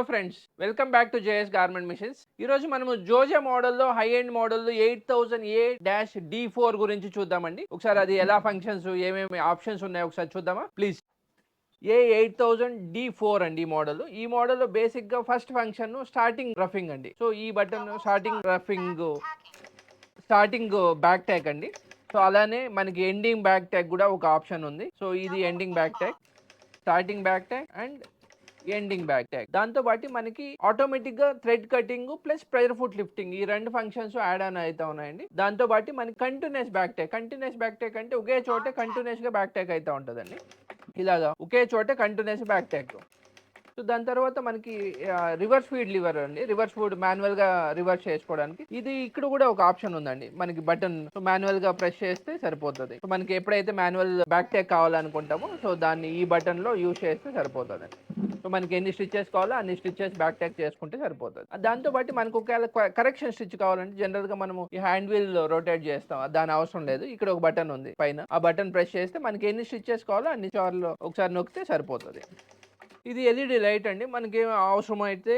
Friends, welcome back to JS garment machines. ఈరోజు మనము జోజా మోడల్లో హై ఎండ్ మోడల్లో 8000A-D4 గురించి చూద్దామండి. ఒకసారి అది ఎలా ఫంక్షన్స్ ఏమేమి ఆప్షన్స్ ఉన్నాయో ఒకసారి చూద్దామా ప్లీజ్. A8000D4 అండి ఈ మోడల్. ఈ మోడల్లో బేసిక్గా ఫస్ట్ ఫంక్షన్ స్టార్టింగ్ రఫింగ్ అండి. సో ఈ button starting roughing, starting back tag అండి. సో అలానే మనకి ఎండింగ్ బ్యాక్ ట్యాగ్ కూడా ఒక ఆప్షన్ ఉంది. సో ఇది ending back tag, starting back tag and ending back tag. దాంతో పాటు మనకి ఆటోమేటిక్ గా thread cutting plus pressure foot lifting ఈ రెండు ఫంక్షన్స్ యాడ్ ఆన్ అయితే ఉన్నాయండి. దాంతో పాటు మనకి continuous back tag. Continuous back tag అంటే ఒకే చోట కంటిన్యూస్ గా బ్యాక్ ట్యాగ్ అయితే ఉంటుందండి. ఇలాగా ఒకే చోట కంటిన్యూస్ బ్యాక్ ట్యాగ్. సో దాని తర్వాత మనకి రివర్స్ ఫీడ్ లివర్ అండి. రివర్స్ ఫీడ్ మాన్యువల్ గా రివర్స్ చేసుకోవడానికి ఇది ఇక్కడ కూడా ఒక ఆప్షన్ ఉందండి. మనకి బటన్ మాన్యువల్ గా ప్రెస్ చేస్తే సరిపోతుంది. సో మనకి ఎప్పుడైతే మాన్యువల్ బ్యాక్ ట్యాగ్ కావాలనుకుంటామో సో దాన్ని ఈ బటన్ లో యూజ్ చేస్తే సరిపోతుంది. సో మనకి ఎన్ని స్టిచెస్ కావాలో అన్ని స్టిచెస్ బ్యాక్ ట్యాగ్ చేసుకుంటే సరిపోతుంది. దాంతో పాటు మనకు ఒకవేళ కరెక్షన్ స్టిచ్ కావాలంటే జనరల్ గా మనము ఈ హ్యాండ్ వీల్ రొటేట్ చేస్తాం, దాని అవసరం లేదు. ఇక్కడ ఒక బటన్ ఉంది పైన, ఆ బటన్ ప్రెస్ చేస్తే మనకి ఎన్ని స్టిచెస్ కావాలో అన్ని సార్లు ఒకసారి నొక్కితే సరిపోతుంది. ఇది ఎల్ఈడి లైట్ అండి. మనకి అవసరం అయితే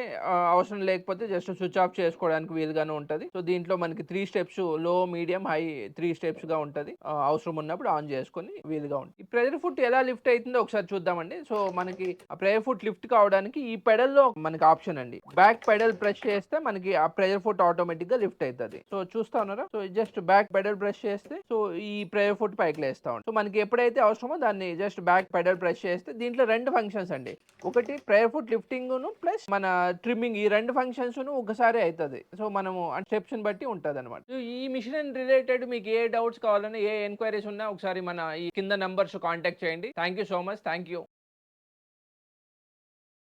అవసరం లేకపోతే జస్ట్ స్విచ్ ఆఫ్ చేసుకోవడానికి వీలుగానే ఉంటుంది. సో దీంట్లో మనకి 3 స్టెప్స్, లో మీడియం హై 3 స్టెప్స్ గా ఉంటుంది. అవసరం ఉన్నప్పుడు ఆన్ చేసుకొని వీలుగా ఉంటుంది. ఈ ప్రెజర్ ఫుట్ ఎలా లిఫ్ట్ అవుతుందో ఒకసారి చూద్దామండి. సో మనకి ఆ ప్రెజర్ ఫుట్ లిఫ్ట్ కావడానికి ఈ పెడల్ లో మనకి ఆప్షన్ అండి. బ్యాక్ పెడల్ ప్రెస్ చేస్తే మనకి ఆ ప్రెజర్ ఫుట్ ఆటోమేటిక్ గా లిఫ్ట్ అవుతుంది. సో చూస్తా ఉన్నారా? So just back pedal press చేస్తే సో ఈ ప్రెజర్ ఫుట్ పైకి లేస్తా ఉంటుంది. సో మనకి ఎప్పుడైతే అవసరమో దాన్ని జస్ట్ బ్యాక్ పెడల్ ప్రెస్ చేస్తే దీంట్లో రెండు ఫంక్షన్స్ అండి. ఒకటి ప్రెజర్ ఫుట్ లిఫ్టింగ్ ప్లస్ మన ట్రిమ్మింగ్, ఈ రెండు ఫంక్షన్స్ ఒకసారి అవుతుంది. సో మనము స్టెప్స్ బట్టి ఉంటుంది అనమాట. ఈ మిషన్ రిలేటెడ్ మీకు ఏ డౌట్స్ కావాలన్నా, ఏ ఎంక్వైరీస్ ఉన్నా ఒకసారి మన ఈ కింద నంబర్స్ కాంటాక్ట్ చేయండి. Thank you so much. Thank you.